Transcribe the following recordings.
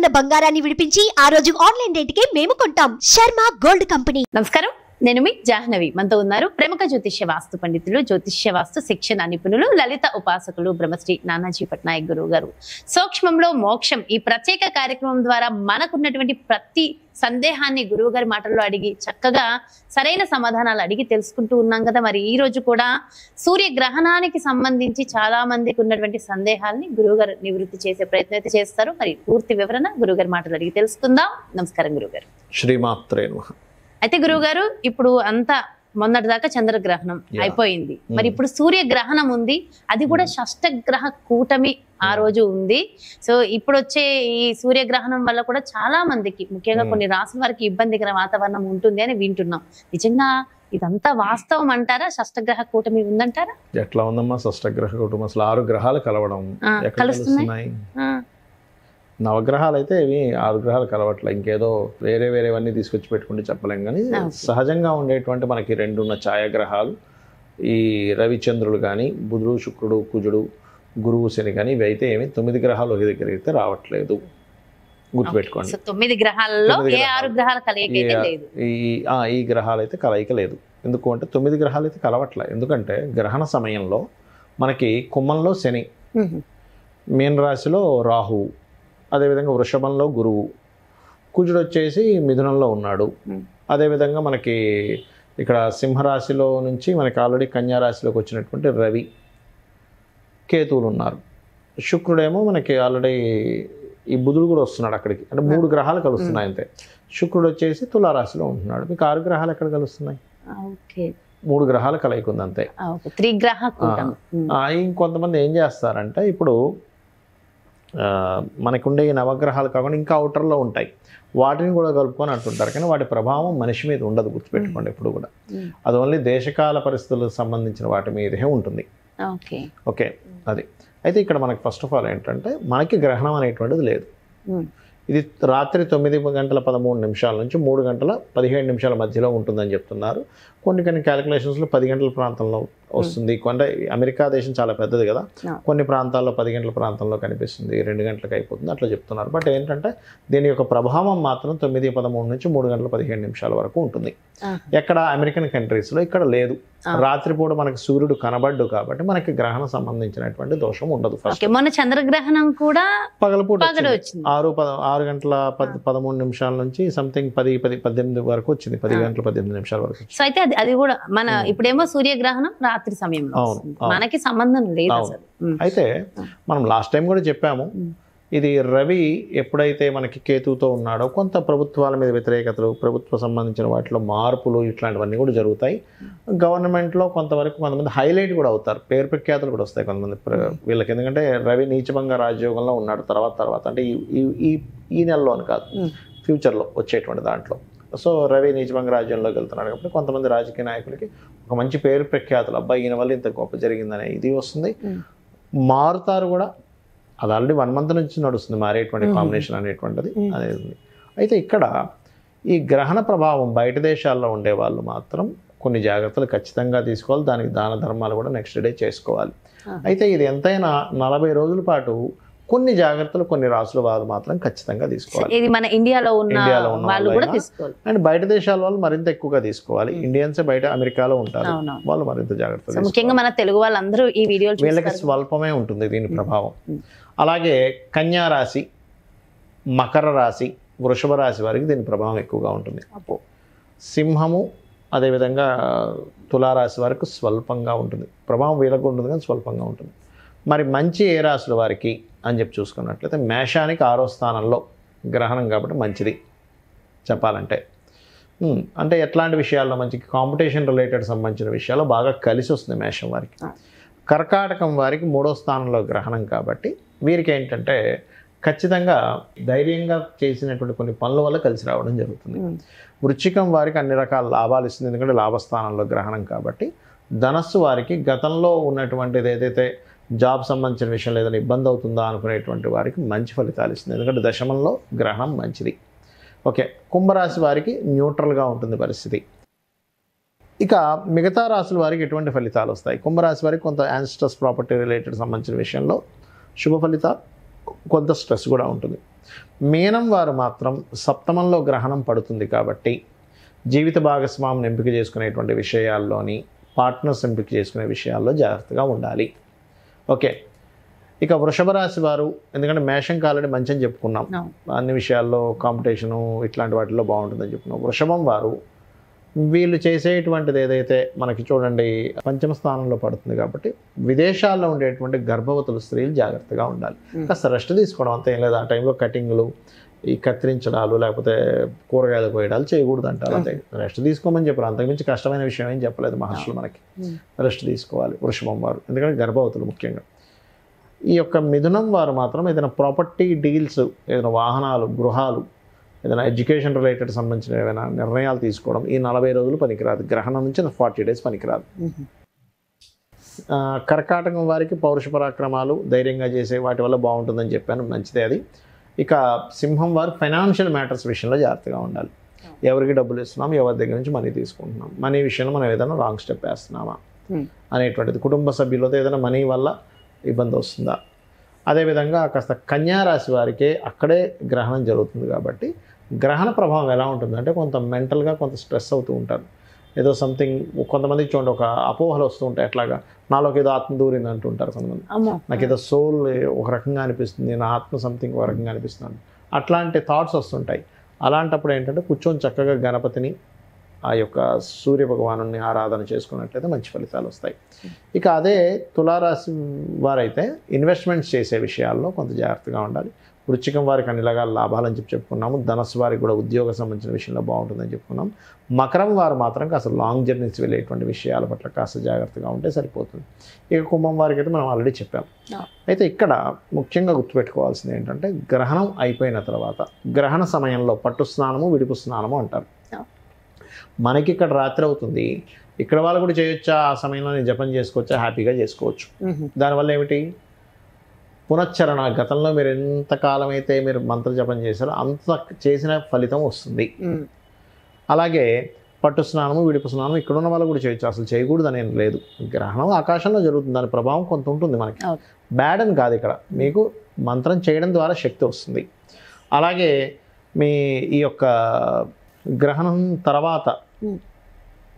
ఉన్న బంగారాన్ని విడిపించి ఆ రోజు ఆన్లైన్ రేటుకే మేము కొంటాం. Sharma gold company. నమస్కారం, నేను మీ జాహ్నవి. మనతో ఉన్నారు ప్రముఖ జ్యోతిష్య వాస్తు పండితులు, జ్యోతిష్య వాస్తు శిక్షణ నిపుణులు, లలిత ఉపాసకులు బ్రహ్మశ్రీ నానాజీ పట్నాయక్ గురువు గారు. సూక్ష్మంలో మోక్షం ఈ ప్రత్యేక కార్యక్రమం ద్వారా మనకున్నటువంటి ప్రతి సందేహాన్ని గురువు గారి మాటల్లో అడిగి చక్కగా సరైన సమాధానాలు అడిగి తెలుసుకుంటూ ఉన్నాం కదా. మరి ఈ రోజు కూడా సూర్యగ్రహణానికి సంబంధించి చాలా మందికి ఉన్నటువంటి సందేహాలని గురువు గారు నివృత్తి చేసే ప్రయత్నం అయితే చేస్తారు. మరి పూర్తి వివరణ గురువు గారి మాటలు అడిగి తెలుసుకుందాం. నమస్కారం గురువు గారు. శ్రీమాత్రే నమః. అయితే గురువు గారు, ఇప్పుడు అంతా మొన్నటి దాకా చంద్రగ్రహణం అయిపోయింది. మరి ఇప్పుడు సూర్యగ్రహణం ఉంది, అది కూడా షష్టగ్రహ కూటమి ఆ రోజు ఉంది. సో ఇప్పుడు వచ్చే ఈ సూర్యగ్రహణం వల్ల కూడా చాలా మందికి, ముఖ్యంగా కొన్ని రాసుల వారికి ఇబ్బందికర వాతావరణం ఉంటుంది అని వింటున్నాం. నిజంగా ఇదంతా వాస్తవం అంటారా? షష్టగ్రహ కూటమి ఉందంటారా? ఎట్లా ఉందమ్మా షష్టగ్రహ కూటమి? అసలు 6 గ్రహాలు కలవడం ఎక్కడ కలుస్తున్నాయి? నవగ్రహాలు అయితే ఇవి 6 గ్రహాలు కలవట్లే. ఇంకేదో వేరేవన్నీ తీసుకొచ్చి పెట్టుకుంటే చెప్పలేం. కానీ సహజంగా ఉండేటువంటి మనకి 2 ఉన్న ఛాయాగ్రహాలు, ఈ రవిచంద్రులు కానీ, బుధుడు శుక్రుడు కుజుడు గురువు శని కానీ, ఇవి అయితే ఏమి 9 గ్రహాలు ఒక దగ్గర అయితే రావట్లేదు. గుర్తుపెట్టుకోండి. 9 గ్రహాలలో ఏ 6 గ్రహాల కలయిక అయితే లేదు. ఈ గ్రహాలు అయితే కలయిక లేదు. ఎందుకు అంటే 9 గ్రహాలు అయితే కలవట్లే. ఎందుకంటే గ్రహణ సమయంలో మనకి కుంభంలో శని, మీన రాశిలో రాహువు, అదేవిధంగా వృషభంలో గురువు, కుజుడు వచ్చేసి మిథునంలో ఉన్నాడు. అదేవిధంగా మనకి ఇక్కడ సింహరాశిలో నుంచి మనకి ఆల్రెడీ కన్యా రాశిలోకి వచ్చినటువంటి రవి, కేతువులు ఉన్నారు. శుక్రుడేమో మనకి ఆల్రెడీ ఈ బుధుడు కూడా వస్తున్నాడు అక్కడికి. అంటే 3 గ్రహాలు కలుస్తున్నాయి అంతే. శుక్రుడు వచ్చేసి తులారాశిలో ఉంటున్నాడు. మీకు 6 గ్రహాలు ఎక్కడ కలుస్తున్నాయి? 3 గ్రహాలు కలయిక ఉంది అంతే. ఇంకొంతమంది ఏం చేస్తారంటే, ఇప్పుడు మనకుండే ఈ నవగ్రహాలు కాకుండా ఇంకా అవుటర్లో ఉంటాయి, వాటిని కూడా కలుపుకొని అంటుంటారు. కానీ వాటి ప్రభావం మనిషి మీద ఉండదు. గుర్తుపెట్టుకోండి ఎప్పుడు కూడా. అది ఓన్లీ దేశకాల పరిస్థితులకు సంబంధించిన వాటి మీదే ఉంటుంది. ఓకే, అది అయితే ఇక్కడ మనకి ఫస్ట్ ఆఫ్ ఆల్ ఏంటంటే, మనకి గ్రహణం అనేటువంటిది లేదు. ఇది రాత్రి 9:13 నుంచి 3:17 మధ్యలో ఉంటుందని చెప్తున్నారు. కొన్ని క్యాలిక్యులేషన్స్లో 10 గంటల ప్రాంతంలో వస్తుంది. అంటే అమెరికా దేశం చాలా పెద్దది కదా, కొన్ని ప్రాంతాల్లో 10 గంటల ప్రాంతంలో కనిపిస్తుంది, 2 గంటలకు అయిపోతుంది అట్లా చెప్తున్నారు. బట్ ఏంటంటే దీని యొక్క ప్రభావం మాత్రం 9:13 నుంచి 3:17 వరకు ఉంటుంది. ఎక్కడ అమెరికన్ కంట్రీస్లో ఇక్కడ లేదు. రాత్రిపూట మనకి సూర్యుడు కనబడ్డు కాబట్టి మనకి గ్రహణం సంబంధించినటువంటి దోషం ఉండదు. మొన్న చంద్రగ్రహణం కూడా పగలపూట 6:13 నుంచి సంథింగ్ 10:18 వరకు వచ్చింది. 10:18 వరకు. సో అయితే అది కూడా మన ఇప్పుడేమో సూర్యగ్రహణం రాత్రి సమయంలో, మనకి సంబంధం లేదు. అయితే మనం లాస్ట్ టైం కూడా చెప్పాము, ఇది రవి ఎప్పుడైతే మనకి కేతువుతో ఉన్నాడో కొంత ప్రభుత్వాల మీద వ్యతిరేకతలు, ప్రభుత్వ సంబంధించిన వాటిలో మార్పులు ఇట్లాంటివన్నీ కూడా జరుగుతాయి. గవర్నమెంట్లో కొంతమంది హైలైట్ కూడా అవుతారు, పేరు ప్రఖ్యాతులు కూడా వస్తాయి కొంతమంది వీళ్ళకి. ఎందుకంటే రవి నీచభంగ రాజయోగంలో ఉన్నాడు తర్వాత అంటే ఈ నెలలోని కాదు, ఫ్యూచర్లో వచ్చేటువంటి దాంట్లో. సో రవి నీచభంగ రాజ్యంలోకి వెళ్తున్నాడు కాబట్టి కొంతమంది రాజకీయ నాయకులకి ఒక మంచి పేరు ప్రఖ్యాతులు, అబ్బాయి ఈయన వల్ల ఇంత గొప్ప జరిగిందనే ఇది వస్తుంది. మారుతారు కూడా. అది ఆల్రెడీ 1 మంత్ నుంచి నడుస్తుంది మారేటువంటి కాంబినేషన్ అనేటువంటిది అనేది ఉంది. అయితే ఇక్కడ ఈ గ్రహణ ప్రభావం బయట దేశాల్లో ఉండే వాళ్ళు మాత్రం కొన్ని జాగ్రత్తలు ఖచ్చితంగా తీసుకోవాలి. దానికి దాన ధర్మాలు కూడా నెక్స్ట్ డే చేసుకోవాలి. అయితే ఇది ఎంతైనా 40 రోజుల పాటు కొన్ని జాగ్రత్తలు కొన్ని రాసుల వాళ్ళు మాత్రం ఖచ్చితంగా తీసుకోవాలి. ఇది మన ఇండియాలో ఉన్న వాళ్ళు కూడా తీసుకోవాలి. అండ్ బయట దేశాల వాళ్ళు మరింత ఎక్కువగా తీసుకోవాలి. ఇండియన్స్ బయట అమెరికాలో ఉంటారు, వాళ్ళు మరింత జాగ్రత్తలు. ముఖ్యంగా మన తెలుగు వాళ్ళందరూ ఈ వీడియో వీళ్ళకి స్వల్పమే ఉంటుంది దీని ప్రభావం. అలాగే కన్యా రాశి, మకర రాశి, వృషభ రాశి వారికి దీని ప్రభావం ఎక్కువగా ఉంటుంది. సింహము అదేవిధంగా తులారాశి వారికి స్వల్పంగా ఉంటుంది. ప్రభావం వీళ్ళకు ఉంటుంది కానీ స్వల్పంగా ఉంటుంది. మరి మంచి ఏ రాశుల వారికి అని చెప్పి చూసుకున్నట్లయితే, మేషానికి 6వ స్థానంలో గ్రహణం కాబట్టి మంచిది చెప్పాలంటే. అంటే ఎట్లాంటి విషయాల్లో మంచి కాంపిటీషన్ రిలేటెడ్ సంబంధించిన విషయాల్లో బాగా కలిసి వస్తుంది మేషం వారికి. కర్కాటకం వారికి 3వ స్థానంలో గ్రహణం కాబట్టి వీరికి ఏంటంటే ఖచ్చితంగా ధైర్యంగా చేసినటువంటి కొన్ని పనుల వల్ల కలిసి రావడం జరుగుతుంది. వృశ్చికం వారికి అన్ని రకాల లాభాలు ఇస్తుంది, ఎందుకంటే లాభస్థానంలో గ్రహణం కాబట్టి. ధనస్సు వారికి గతంలో ఉన్నటువంటిది ఏదైతే జాబ్ సంబంధించిన విషయంలో ఏదైనా ఇబ్బంది అవుతుందా అనుకునేటువంటి వారికి మంచి ఫలితాలు ఇస్తుంది, ఎందుకంటే దశమంలో గ్రహణం మంచిది. ఓకే, కుంభరాశి వారికి న్యూట్రల్గా ఉంటుంది పరిస్థితి. ఇక మిగతా రాశుల వారికి ఎటువంటి ఫలితాలు వస్తాయి? కుంభరాశి వారికి కొంత యాన్స్ట్రస్ ప్రాపర్టీ రిలేటెడ్ సంబంధించిన విషయంలో శుభ ఫలితాలు, కొంత స్ట్రెస్ కూడా ఉంటుంది. మీనం వారు మాత్రం సప్తమంలో గ్రహణం పడుతుంది కాబట్టి జీవిత భాగస్వామిని ఎంపిక చేసుకునేటువంటి విషయాల్లోని పార్ట్నర్స్ ఎంపిక చేసుకునే విషయాల్లో జాగ్రత్తగా ఉండాలి. ఓకే, ఇక వృషభ రాశి వారు, ఎందుకంటే మేషం కాలని మంచి అని చెప్పుకున్నాం, అన్ని విషయాల్లో కాంపిటీషను ఇట్లాంటి వాటిల్లో బాగుంటుందని చెప్పుకున్నాం. వృషభం వారు వీళ్ళు చేసేటువంటిది ఏదైతే మనకి చూడండి పంచమ స్థానంలో పడుతుంది కాబట్టి విదేశాల్లో ఉండేటువంటి గర్భవతులు స్త్రీలు జాగ్రత్తగా ఉండాలి. కాస్త రెస్ట్ తీసుకోవడం అంతే, ఏం లేదు. ఆ టైంలో కటింగ్లు, ఈ కత్తిరించడాలు, లేకపోతే కూరగాయలు కోయడాలు చేయకూడదు అంటారు. అంతే, రెస్ట్ తీసుకోమని చెప్పారు. అంతకుమించి కష్టమైన విషయం ఏం చెప్పలేదు మహర్షులు మనకి. రెస్ట్ తీసుకోవాలి వృషభం వారు, ఎందుకంటే గర్భవతులు ముఖ్యంగా. ఈ యొక్క మిథునం వారు మాత్రం ఏదైనా ప్రాపర్టీ డీల్స్, ఏదైనా వాహనాలు, గృహాలు, ఏదైనా ఎడ్యుకేషన్ రిలేటెడ్ సంబంధించిన ఏమైనా నిర్ణయాలు తీసుకోవడం ఈ 40 రోజులు పనికిరాదు. గ్రహణం నుంచి 40 డేస్ పనికిరాదు. కర్కాటకం వారికి పౌరుష పరాక్రమాలు, ధైర్యంగా చేసే వాటి వల్ల బాగుంటుందని చెప్పాను, మంచిదే అది. ఇక సింహం వారు ఫైనాన్షియల్ మ్యాటర్స్ విషయంలో జాగ్రత్తగా ఉండాలి. ఎవరికి డబ్బులు ఇస్తున్నాం, ఎవరి దగ్గర నుంచి మనీ తీసుకుంటున్నాం, మనీ విషయంలో మనం ఏదైనా రాంగ్ స్టెప్ వేస్తున్నామా అనేటువంటిది, కుటుంబ సభ్యులతో ఏదైనా మనీ వల్ల ఇబ్బంది వస్తుందా. అదేవిధంగా కాస్త కన్యా రాశి వారికి అక్కడే గ్రహణం జరుగుతుంది కాబట్టి గ్రహణ ప్రభావం ఎలా ఉంటుందంటే కొంత మెంటల్గా కొంత స్ట్రెస్ అవుతూ ఉంటారు. ఏదో సంథింగ్, కొంతమందికి చూడండి ఒక అపోహలు వస్తూ ఉంటాయి, ఎట్లాగా నాలోకి ఏదో ఆత్మ దూరింది అంటుంటారు కొంతమంది. నాకు ఏదో సోల్ ఒక రకంగా అనిపిస్తుంది, నా ఆత్మ సంథింగ్ ఒక రకంగా అనిపిస్తుంది, అట్లాంటి థాట్స్ వస్తుంటాయి. అలాంటప్పుడు ఏంటంటే కూర్చొని చక్కగా గణపతిని, ఆ యొక్క సూర్య భగవాను ఆరాధన చేసుకున్నట్లయితే మంచి ఫలితాలు వస్తాయి. ఇక అదే తులారాశి వారైతే ఇన్వెస్ట్మెంట్స్ చేసే విషయాల్లో కొంత జాగ్రత్తగా ఉండాలి. వృశ్చికం వారికి అన్ని రకాల లాభాలని చెప్పుకున్నాము. ధనస్సు వారికి కూడా ఉద్యోగ సంబంధించిన విషయంలో బాగుంటుందని చెప్పుకున్నాం. మకరం వారు మాత్రం కాస్త లాంగ్ జర్నీస్ వెళ్ళేటువంటి విషయాల పట్ల కాస్త జాగ్రత్తగా ఉంటే సరిపోతుంది. ఇక కుంభం వారికి అయితే మనం ఆల్రెడీ చెప్పాం. అయితే ఇక్కడ ముఖ్యంగా గుర్తుపెట్టుకోవాల్సింది ఏంటంటే గ్రహణం అయిపోయిన తర్వాత గ్రహణ సమయంలో పట్టు స్నానము, విడుపు స్నానము అంటారు. మనకి ఇక్కడ రాత్రి అవుతుంది, ఇక్కడ వాళ్ళు కూడా చేయొచ్చా, ఆ సమయంలో నేను జపం చేసుకోవచ్చా, హ్యాపీగా చేసుకోవచ్చు. దానివల్ల ఏమిటి, పునశ్చరణ, గతంలో మీరు ఎంతకాలం అయితే మీరు మంత్ర జపం చేశారో అంత చేసిన ఫలితం వస్తుంది. అలాగే పట్టు స్నానము, విడుపు స్నానం ఇక్కడ ఉన్న వాళ్ళు కూడా చేయొచ్చు, అసలు చేయకూడదు అనేం లేదు. గ్రహణం ఆకాశంలో జరుగుతుంది, దాని ప్రభావం కొంత ఉంటుంది మనకి, బ్యాడ్ అని కాదు. ఇక్కడ మీకు మంత్రం చేయడం ద్వారా శక్తి వస్తుంది. అలాగే మీ ఈ యొక్క గ్రహణం తర్వాత,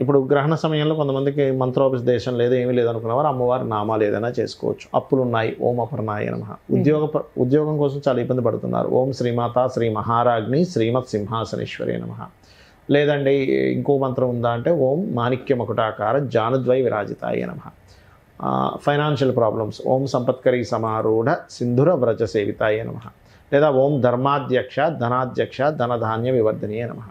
ఇప్పుడు గ్రహణ సమయంలో కొంతమందికి మంత్రోపదేశం లేదు, ఏమీ లేదు అనుకున్నవారు అమ్మవారి నామాలు ఏదైనా చేసుకోవచ్చు. అప్పులు ఉన్నాయి, ఓం అపర్ణాయ నమః. ఉద్యోగం కోసం చాలా ఇబ్బంది పడుతున్నారు, ఓం శ్రీమాత శ్రీ మహారాజ్ని శ్రీమత్ సింహాసనేశ్వరి నమః. లేదండి ఇంకో మంత్రం ఉందా అంటే ఓం మాణిక్య మకుటాకార జానుద్వై విరాజితాయ నమః. ఫైనాన్షియల్ ప్రాబ్లమ్స్, ఓం సంపత్కరీ సమారూఢ సింధుర వ్రజ సేవితాయ నమః. లేదా ఓం ధర్మాధ్యక్ష ధనాధ్యక్ష ధనధాన్య వివర్ధనీయ నమః.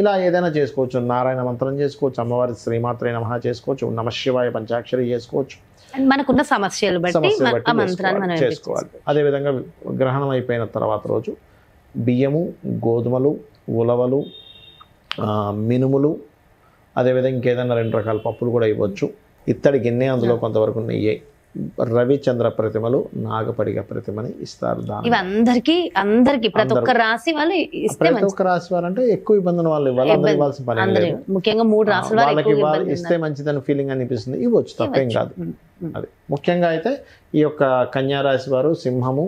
ఇలా ఏదైనా చేసుకోవచ్చు. నారాయణ మంత్రం చేసుకోవచ్చు, అమ్మవారి శ్రీమాత్రే నమః చేసుకోవచ్చు, నమశివాయ పంచాక్షరి చేసుకోవచ్చు, మనకున్న సమస్యలు బట్టి చేసుకోవాలి. అదేవిధంగా గ్రహణం అయిపోయిన తర్వాత రోజు బియ్యము, గోధుమలు, ఉలవలు, మినుములు, అదేవిధంగా ఇంకేదైనా 2 రకాల పప్పులు కూడా ఇవ్వచ్చు. ఇత్తడి గిన్నె, అందులో కొంతవరకు నెయ్యి, రవిచంద్ర ప్రతిమలు, నాగపడిగ ప్రతిమని ఇస్తారు. అందరికి ప్రతి ఒక్క రాశి వాళ్ళు ప్రతి ఒక్క రాశి వారు అంటే ఎక్కువ ఇబ్బంది వాళ్ళు ఇవ్వాలి, అందరూ ఇవ్వాల్సిన పని లేదు. ముఖ్యంగా 3 రాశుల వాళ్ళకి ఇస్తే మంచిదని ఫీలింగ్ అనిపిస్తుంది, ఇవ్వచ్చు, తప్పేం కాదు. అది ముఖ్యంగా అయితే ఈ యొక్క కన్యా రాశి వారు, సింహము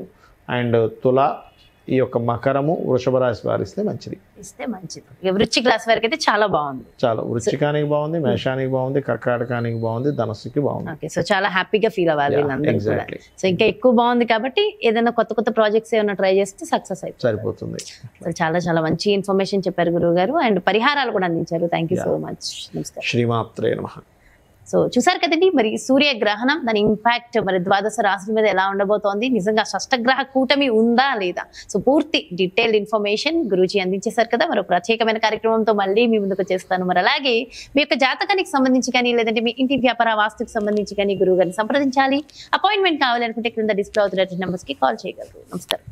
అండ్ తుల, ఈ యొక్క మకరము, వృషభ రాశి వారు ఇస్తే మంచిది. వృశ్చిక రాశి వారికి అయితే చాలా బాగుంది. చాలా వృశ్చికానికి బాగుంది, మేషానికి బాగుంది, కర్కాటకానికి బాగుంది, ధనస్సుకి బాగుంది. సో చాలా హ్యాపీగా ఫీల్ అవ్వాలి. సో ఇంకా ఎక్కువ బాగుంది కాబట్టి ఏదైనా కొత్త ప్రాజెక్ట్స్ ఏమైనా ట్రై చేస్తే సక్సెస్ అయిపోతుంది, సరిపోతుంది. సో చాలా మంచి ఇన్ఫర్మేషన్ చెప్పారు గురువు గారు, అండ్ పరిహారాలు కూడా అందించారు. Thank you so much. నమస్కారం. శ్రీమాత్రే నమః. సో చూసారు కదండి, మరి సూర్య గ్రహణం దాని ఇంపాక్ట్ మరి ద్వాదశ రాశుల మీద ఎలా ఉండబోతోంది, నిజంగా షష్టగ్రహ కూటమి ఉందా లేదా, సో పూర్తి డీటెయిల్డ్ ఇన్ఫర్మేషన్ గురూజీ అందించేశారు కదా. మరో ప్రత్యేకమైన కార్యక్రమంతో మళ్ళీ మీ ముందుకు చేస్తాను. మరి అలాగే మీ యొక్క జాతకానికి సంబంధించి కానీ, లేదంటే మీ ఇంటి వ్యాపార వాస్తుకు సంబంధించి కానీ గురువు గారిని సంప్రదించాలి, అపాయింట్మెంట్ కావాలి అనుకుంటే క్రింద డిస్ప్లే అవుతున్న నెంబర్స్ కి కాల్ చేయగలరు. నమస్కారం.